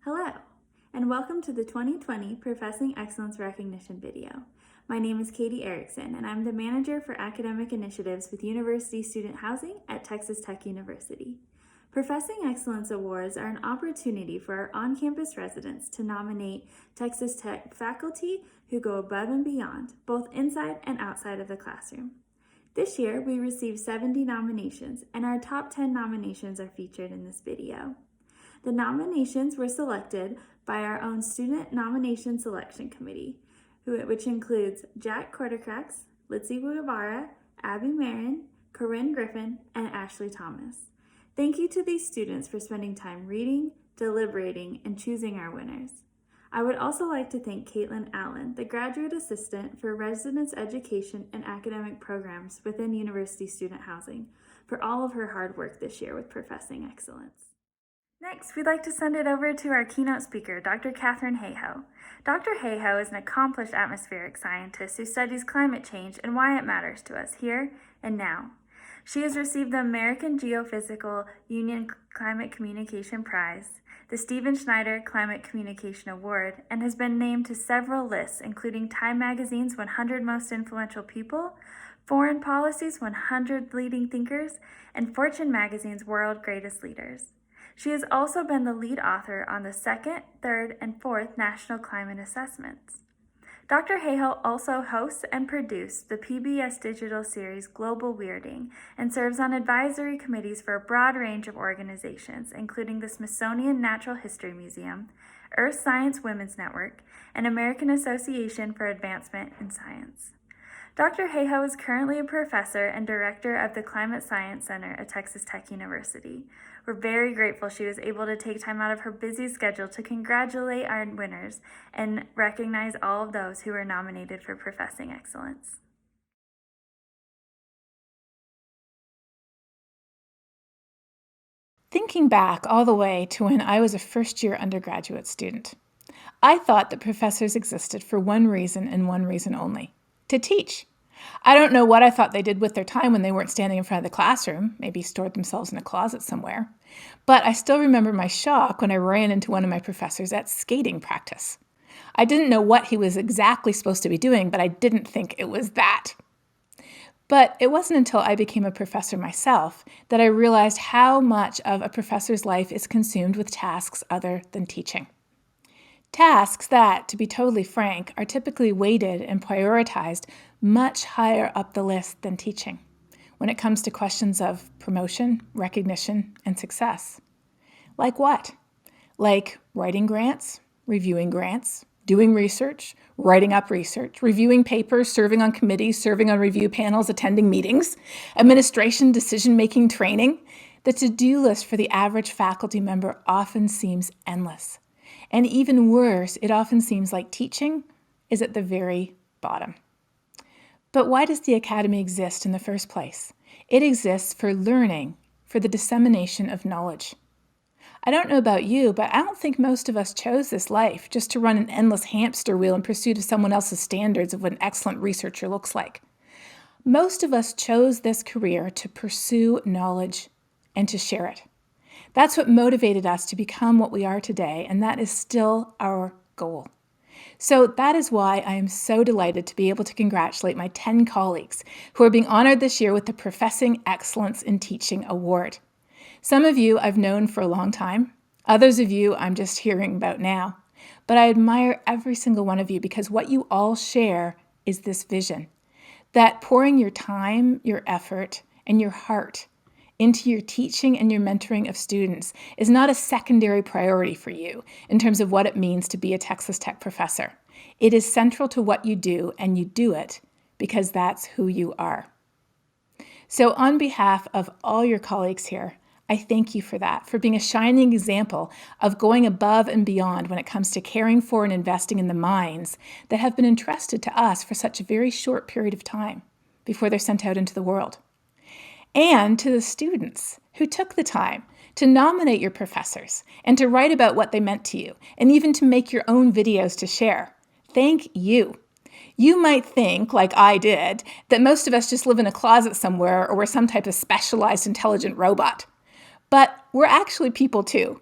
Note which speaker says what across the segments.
Speaker 1: Hello, and welcome to the 2020 Professing Excellence Recognition video. My name is Katie Erickson, and I'm the Manager for Academic Initiatives with University Student Housing at Texas Tech University. Professing Excellence Awards are an opportunity for our on-campus residents to nominate Texas Tech faculty who go above and beyond, both inside and outside of the classroom. This year, we received 70 nominations, and our top 10 nominations are featured in this video. The nominations were selected by our own Student Nomination Selection Committee, which includes Jack Cordercrax, Litzy Guevara, Abby Marin, Corinne Griffin, and Ashley Thomas. Thank you to these students for spending time reading, deliberating, and choosing our winners. I would also like to thank Caitlin Allen, the Graduate Assistant for Residence Education and Academic Programs within University Student Housing, for all of her hard work this year with Professing Excellence. Next, we'd like to send it over to our keynote speaker, Dr. Katherine Hayhoe. Dr. Hayhoe is an accomplished atmospheric scientist who studies climate change and why it matters to us here and now. She has received the American Geophysical Union Climate Communication Prize, the Stephen Schneider Climate Communication Award, and has been named to several lists, including Time Magazine's 100 Most Influential People, Foreign Policy's 100 Leading Thinkers, and Fortune Magazine's World Greatest Leaders. She has also been the lead author on the second, third, and fourth National Climate Assessments. Dr. Hayhoe also hosts and produced the PBS digital series Global Weirding and serves on advisory committees for a broad range of organizations, including the Smithsonian Natural History Museum, Earth Science Women's Network, and American Association for Advancement in Science. Dr. Hayhoe is currently a professor and director of the Climate Science Center at Texas Tech University. We're very grateful she was able to take time out of her busy schedule to congratulate our winners and recognize all of those who were nominated for Professing Excellence.
Speaker 2: Thinking back all the way to when I was a first-year undergraduate student, I thought that professors existed for one reason and one reason only: to teach. I don't know what I thought they did with their time when they weren't standing in front of the classroom, maybe stored themselves in a closet somewhere. But I still remember my shock when I ran into one of my professors at skating practice. I didn't know what he was exactly supposed to be doing, but I didn't think it was that. But it wasn't until I became a professor myself that I realized how much of a professor's life is consumed with tasks other than teaching. Tasks that, to be totally frank, are typically weighted and prioritized much higher up the list than teaching when it comes to questions of promotion, recognition, and success. Like what? Like writing grants, reviewing grants, doing research, writing up research, reviewing papers, serving on committees, serving on review panels, attending meetings, administration, decision-making training. The to-do list for the average faculty member often seems endless. And even worse, it often seems like teaching is at the very bottom. But why does the Academy exist in the first place? It exists for learning, for the dissemination of knowledge. I don't know about you, but I don't think most of us chose this life just to run an endless hamster wheel in pursuit of someone else's standards of what an excellent researcher looks like. Most of us chose this career to pursue knowledge and to share it. That's what motivated us to become what we are today, and that is still our goal. So that is why I am so delighted to be able to congratulate my 10 colleagues who are being honored this year with the Professing Excellence in Teaching Award. Some of you I've known for a long time. Others of you I'm just hearing about now. But I admire every single one of you because what you all share is this vision that pouring your time, your effort, and your heart into your teaching and your mentoring of students is not a secondary priority for you in terms of what it means to be a Texas Tech professor. It is central to what you do, and you do it because that's who you are. So on behalf of all your colleagues here, I thank you for that, for being a shining example of going above and beyond when it comes to caring for and investing in the minds that have been entrusted to us for such a very short period of time before they're sent out into the world. And to the students who took the time to nominate your professors and to write about what they meant to you, and even to make your own videos to share. Thank you. You might think, like I did, that most of us just live in a closet somewhere or we're some type of specialized intelligent robot. But we're actually people too.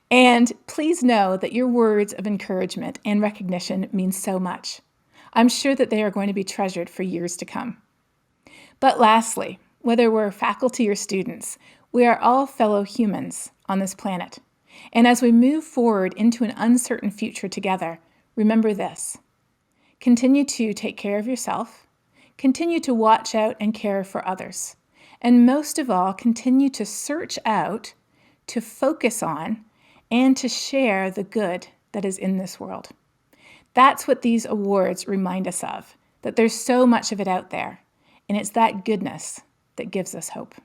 Speaker 2: And please know that your words of encouragement and recognition mean so much. I'm sure that they are going to be treasured for years to come. But lastly, whether we're faculty or students, we are all fellow humans on this planet. And as we move forward into an uncertain future together, remember this. Continue to take care of yourself, continue to watch out and care for others, and most of all, continue to search out, to focus on, and to share the good that is in this world. That's what these awards remind us of, that there's so much of it out there, and it's that goodness that gives us hope.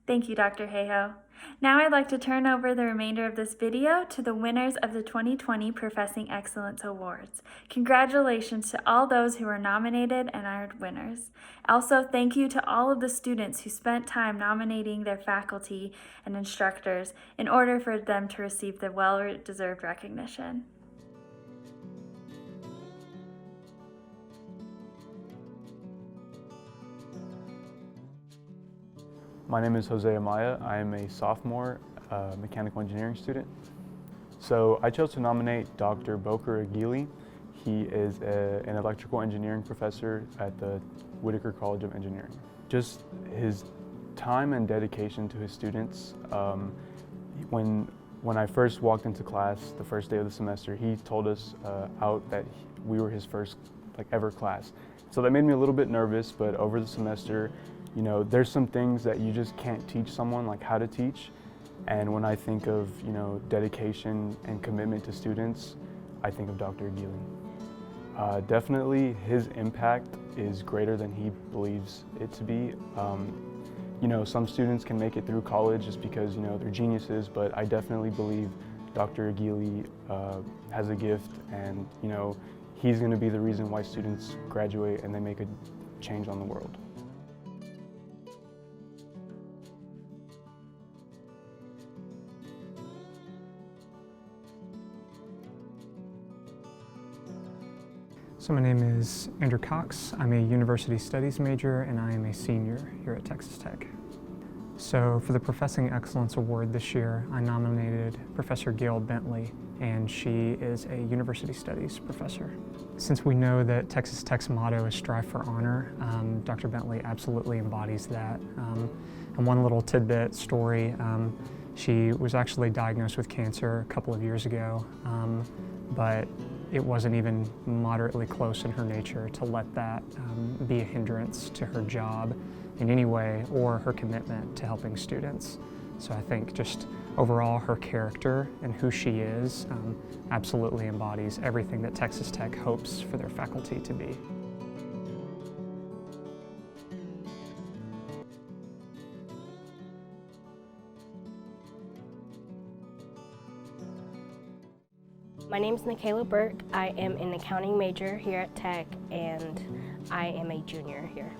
Speaker 1: Thank you, Dr. Hayhoe. Now I'd like to turn over the remainder of this video to the winners of the 2020 Professing Excellence Awards. Congratulations to all those who were nominated and are winners. Also, thank you to all of the students who spent time nominating their faculty and instructors in order for them to receive the well-deserved recognition.
Speaker 3: My name is Jose Amaya. I am a sophomore mechanical engineering student. So I chose to nominate Dr. Boker Agili. He is an electrical engineering professor at the Whitaker College of Engineering. Just his time and dedication to his students. When I first walked into class the first day of the semester, he told us out that we were his first ever class. So that made me a little bit nervous, but over the semester, you know, there's some things that you just can't teach someone, like how to teach. And when I think of, you know, dedication and commitment to students, I think of Dr. Agili. Definitely his impact is greater than he believes it to be. You know, some students can make it through college just because, you know, they're geniuses, but I definitely believe Dr. Agili has a gift, and, you know, he's going to be the reason why students graduate and they make a change on the world.
Speaker 4: So my name is Andrew Cox. I'm a University Studies major and I am a senior here at Texas Tech. So for the Professing Excellence Award this year, I nominated Professor Gail Bentley, and she is a University Studies professor. Since we know that Texas Tech's motto is Strive for Honor, Dr. Bentley absolutely embodies that. And one little tidbit story, she was actually diagnosed with cancer a couple of years ago, but it wasn't even moderately close in her nature to let that be a hindrance to her job in any way or her commitment to helping students. So I think just overall her character and who she is absolutely embodies everything that Texas Tech hopes for their faculty to be.
Speaker 5: My name is Michaela Burke. I am an accounting major here at Tech, and I am a junior here.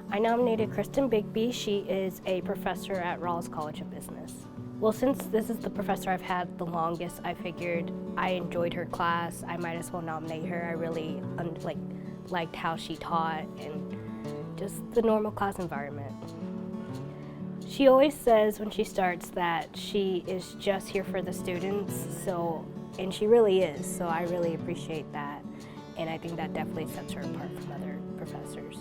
Speaker 5: I nominated Kristen Bigbee. She is a professor at Rawls College of Business. Well, since this is the professor I've had the longest, I figured I enjoyed her class. I might as well nominate her. I really liked how she taught and just the normal class environment. She always says when she starts that she is just here for the students, and she really is, so I really appreciate that, and I think that definitely sets her apart from other professors.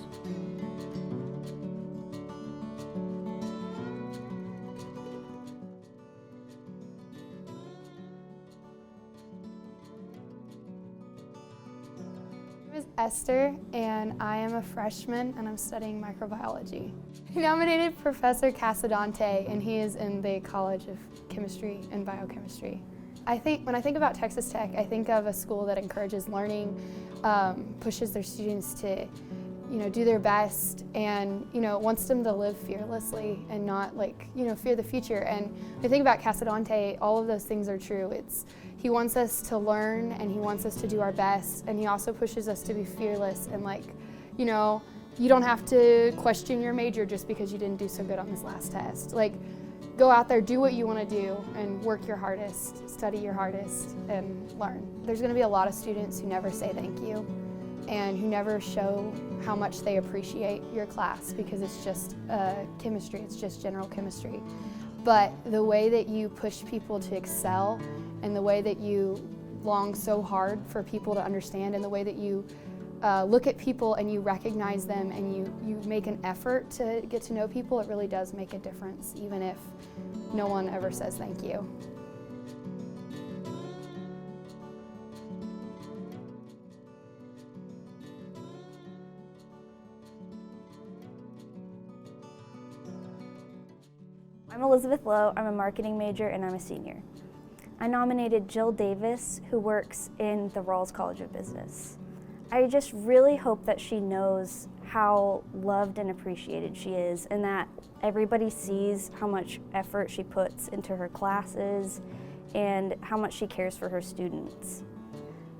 Speaker 6: My name is Esther, and I am a freshman, and I'm studying microbiology. I nominated Professor Casadonte, and he is in the College of Chemistry and Biochemistry. When I think about Texas Tech, I think of a school that encourages learning, pushes their students to, do their best, and, wants them to live fearlessly and not fear the future. And when I think about Casadonte, all of those things are true. He wants us to learn, and he wants us to do our best, and he also pushes us to be fearless and you don't have to question your major just because you didn't do so good on this last test. Go out there, do what you want to do, and work your hardest, study your hardest, and learn. There's going to be a lot of students who never say thank you and who never show how much they appreciate your class, because it's just chemistry, it's just general chemistry. But the way that you push people to excel, and the way that you long so hard for people to understand, and the way that you look at people and you recognize them and you make an effort to get to know people, it really does make a difference, even if no one ever says thank you.
Speaker 7: I'm Elizabeth Lowe, I'm a marketing major and I'm a senior. I nominated Jill Davis, who works in the Rawls College of Business. I just really hope that she knows how loved and appreciated she is, and that everybody sees how much effort she puts into her classes and how much she cares for her students.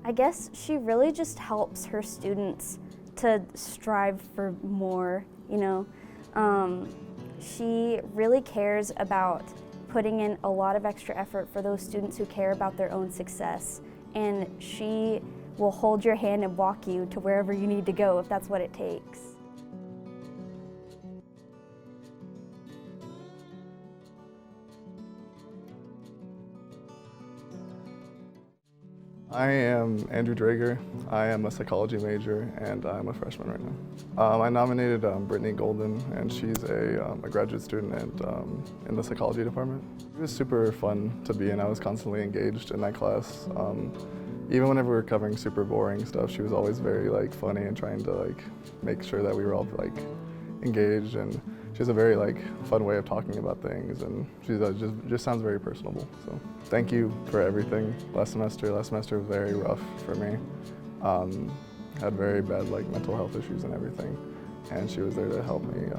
Speaker 7: I guess she really just helps her students to strive for more, you know. She really cares about putting in a lot of extra effort for those students who care about their own success, and she will hold your hand and walk you to wherever you need to go if that's what it takes.
Speaker 8: I am Andrew Drager. I am a psychology major and I'm a freshman right now. I nominated Brittney Golden, and she's a graduate student in the psychology department. It was super fun to be in. I was constantly engaged in that class. Even whenever we were covering super boring stuff, she was always very funny and trying to make sure that we were all engaged, and she has a very fun way of talking about things, and she just sounds very personable. So thank you for everything. Last semester was very rough for me. Had very bad mental health issues and everything, and she was there to help me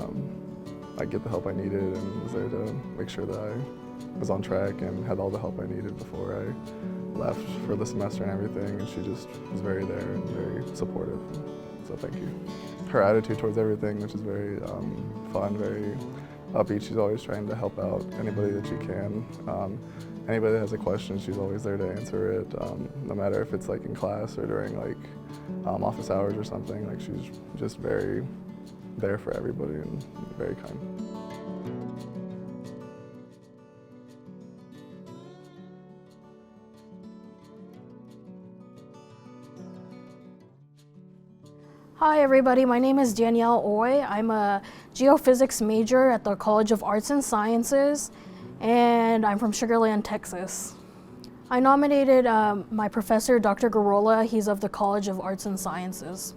Speaker 8: get the help I needed, and was there to make sure that I was on track and had all the help I needed before I left for the semester and everything, and she just was very there and very supportive. So thank you. Her attitude towards everything, which is very fun, very upbeat. She's always trying to help out anybody that she can. Anybody that has a question, she's always there to answer it, no matter if it's in class or during office hours or something. She's just very there for everybody and very kind.
Speaker 9: Hi everybody, my name is Danielle Oy. I'm a geophysics major at the College of Arts and Sciences, and I'm from Sugar Land, Texas. I nominated my professor, Dr. Gurrola. He's of the College of Arts and Sciences.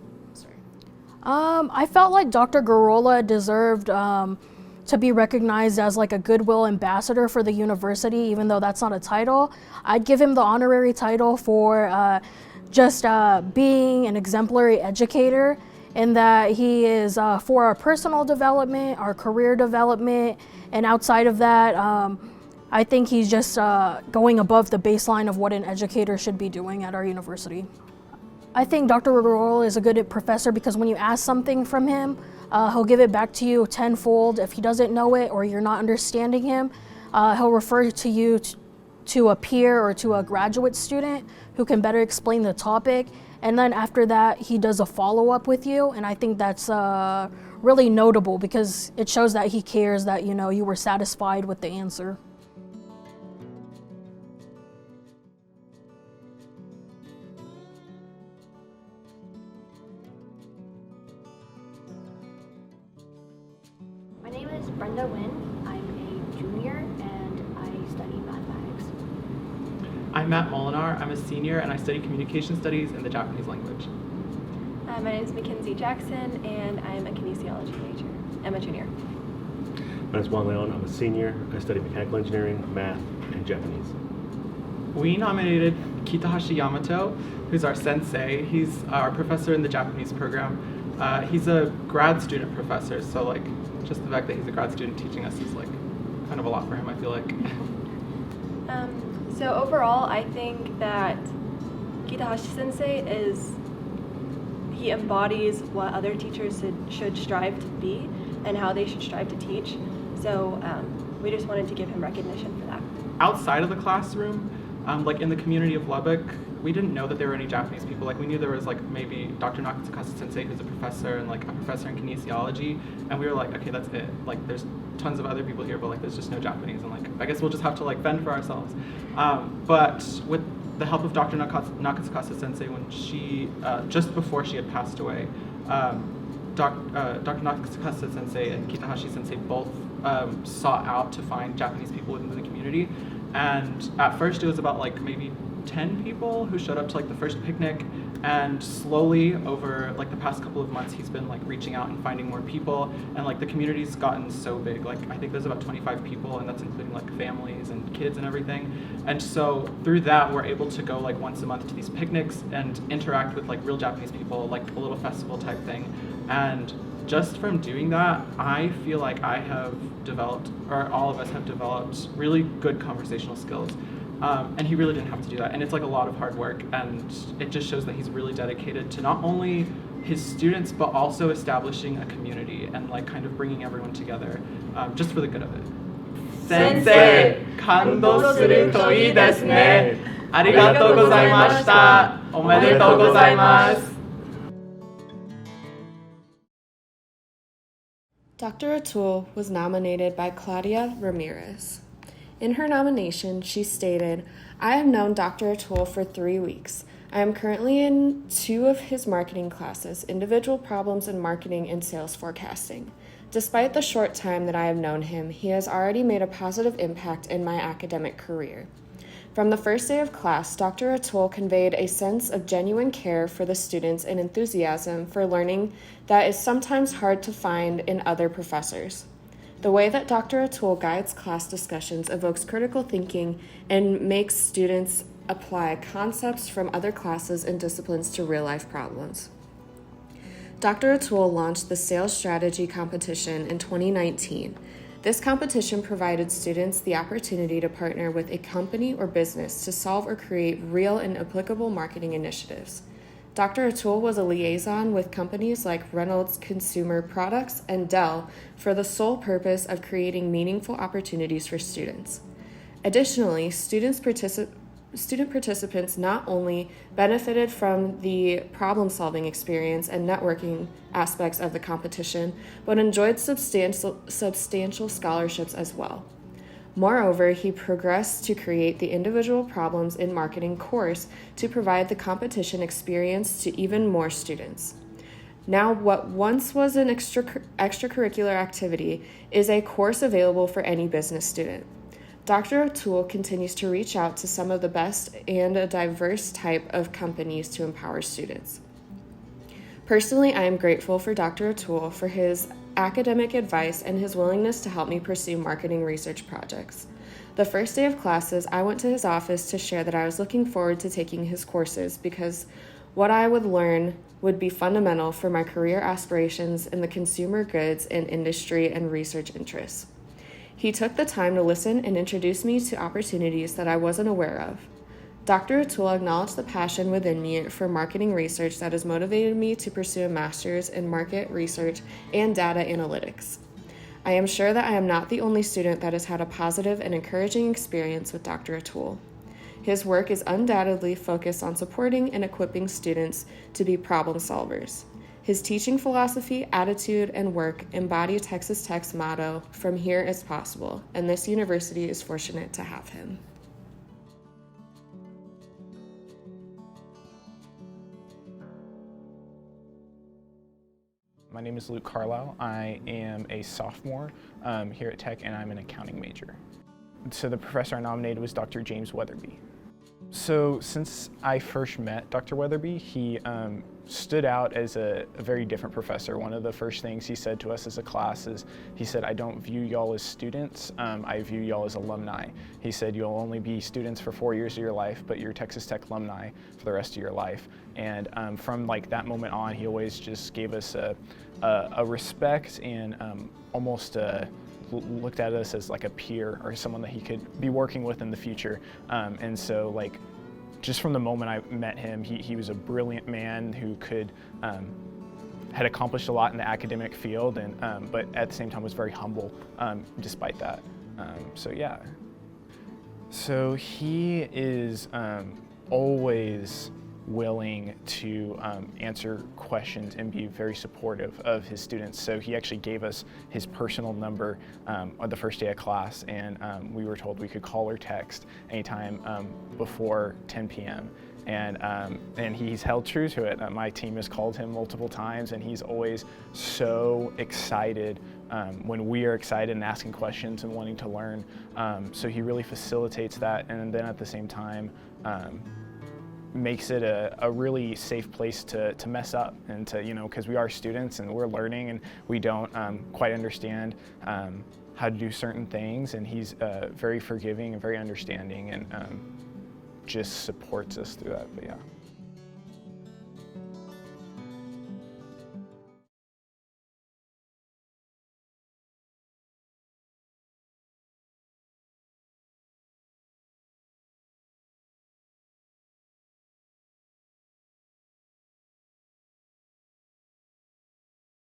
Speaker 9: I felt like Dr. Gurrola deserved to be recognized as a goodwill ambassador for the university, even though that's not a title. I'd give him the honorary title for just being an exemplary educator, in that he is for our personal development, our career development, and outside of that, I think he's just going above the baseline of what an educator should be doing at our university. I think Dr. Gurrola is a good professor because when you ask something from him, he'll give it back to you tenfold. If he doesn't know it or you're not understanding him, he'll refer to you to a peer or to a graduate student who can better explain the topic, and then after that he does a follow-up with you, and I think that's really notable because it shows that he cares that you were satisfied with the answer.
Speaker 10: My name is Brenda Wynn. I'm a junior and I study mathematics.
Speaker 11: I'm Matt Molinar. I'm a senior and I study communication studies in the Japanese language.
Speaker 12: My name is Mackenzie Jackson and I'm a kinesiology major. I'm a junior.
Speaker 13: My name is Juan Leon. I'm a senior. I study mechanical engineering, math, and Japanese.
Speaker 11: We nominated Kitahashi Yamato, who's our sensei. He's our professor in the Japanese program. He's a grad student professor, so just the fact that he's a grad student teaching us is kind of a lot for him, I feel like.
Speaker 12: So overall, I think that Kitahashi sensei he embodies what other teachers should strive to be and how they should strive to teach. So we just wanted to give him recognition for that.
Speaker 11: Outside of the classroom, in the community of Lubbock, we didn't know that there were any Japanese people. Like we knew there was like maybe Dr. Nakatsuka Sensei, who's a professor, and like a professor in kinesiology, and we were like, okay, that's it. Like there's tons of other people here, but like there's just no Japanese, and like I guess we'll just have to like fend for ourselves. But with the help of Dr. Nakatsuka Sensei, when she just before she had passed away, Dr. Nakatsuka Sensei and Kitahashi Sensei both sought out to find Japanese people within the community. And at first it was about like maybe 10 people who showed up to like the first picnic, and slowly over like the past couple of months he's been like reaching out and finding more people, and like the community's gotten so big. Like I think there's about 25 people, and that's including like families and kids and everything. And so through that we're able to go like once a month to these picnics and interact with like real Japanese people, like a little festival type thing. And just from doing that, I feel like I have developed, or all of us have developed, really good conversational skills. And he really didn't have to do that. And it's like a lot of hard work, and it just shows that he's really dedicated to not only his students, but also establishing a community and like kind of bringing everyone together, just for the good of it. Sensei, kando suru to ii desu ne. Arigatou gozaimashita. Omedetou gozaimasu.
Speaker 14: Dr. Atul was nominated by Claudia Ramirez. In her nomination, she stated, "I have known Dr. Atul for 3 weeks. I am currently in 2 of his marketing classes, Individual Problems in Marketing and Sales Forecasting. Despite the short time that I have known him, he has already made a positive impact in my academic career." From the first day of class, Dr. Atul conveyed a sense of genuine care for the students and enthusiasm for learning that is sometimes hard to find in other professors. The way that Dr. Atul guides class discussions evokes critical thinking and makes students apply concepts from other classes and disciplines to real-life problems. Dr. Atul launched the Sales Strategy Competition in 2019. This competition provided students the opportunity to partner with a company or business to solve or create real and applicable marketing initiatives. Dr. Atul was a liaison with companies like Reynolds Consumer Products and Dell for the sole purpose of creating meaningful opportunities for students. Additionally, student participants not only benefited from the problem-solving experience and networking aspects of the competition, but enjoyed substantial scholarships as well. Moreover, he progressed to create the Individual Problems in Marketing course to provide the competition experience to even more students. Now, what once was an extracurricular activity is a course available for any business student. Dr. Atul continues to reach out to some of the best and a diverse type of companies to empower students. Personally, I am grateful for Dr. Atul for his academic advice and his willingness to help me pursue marketing research projects. The first day of classes, I went to his office to share that I was looking forward to taking his courses because what I would learn would be fundamental for my career aspirations in the consumer goods and industry and research interests. He took the time to listen and introduce me to opportunities that I wasn't aware of. Dr. Atul acknowledged the passion within me for marketing research that has motivated me to pursue a master's in market research and data analytics. I am sure that I am not the only student that has had a positive and encouraging experience with Dr. Atul. His work is undoubtedly focused on supporting and equipping students to be problem solvers. His teaching philosophy, attitude, and work embody Texas Tech's motto, "From here is possible," and this university is fortunate to have him.
Speaker 15: My name is Luke Carlisle. I am a sophomore here at Tech, and I'm an accounting major. So the professor I nominated was Dr. James Wetherbe. So since I first met Dr. Wetherbe, he stood out as a very different professor. One of the first things he said to us as a class is, he said, "I don't view y'all as students, I view y'all as alumni." He said, "You'll only be students for 4 years of your life, but you're Texas Tech alumni for the rest of your life." And from like that moment on, he always just gave us a respect and almost looked at us as like a peer or someone that he could be working with in the future. And so like, just from the moment I met him, he was a brilliant man who had accomplished a lot in the academic field, and but at the same time was very humble despite that. So yeah. So he is always willing to answer questions and be very supportive of his students. So he actually gave us his personal number on the first day of class, and we were told we could call or text anytime before 10 p.m. And he's held true to it. My team has called him multiple times, and he's always so excited when we are excited and asking questions and wanting to learn. So he really facilitates that, and then at the same time makes it a really safe place to mess up, and to, because we are students and we're learning and we don't quite understand how to do certain things, and he's very forgiving and very understanding, and just supports us through that. But yeah.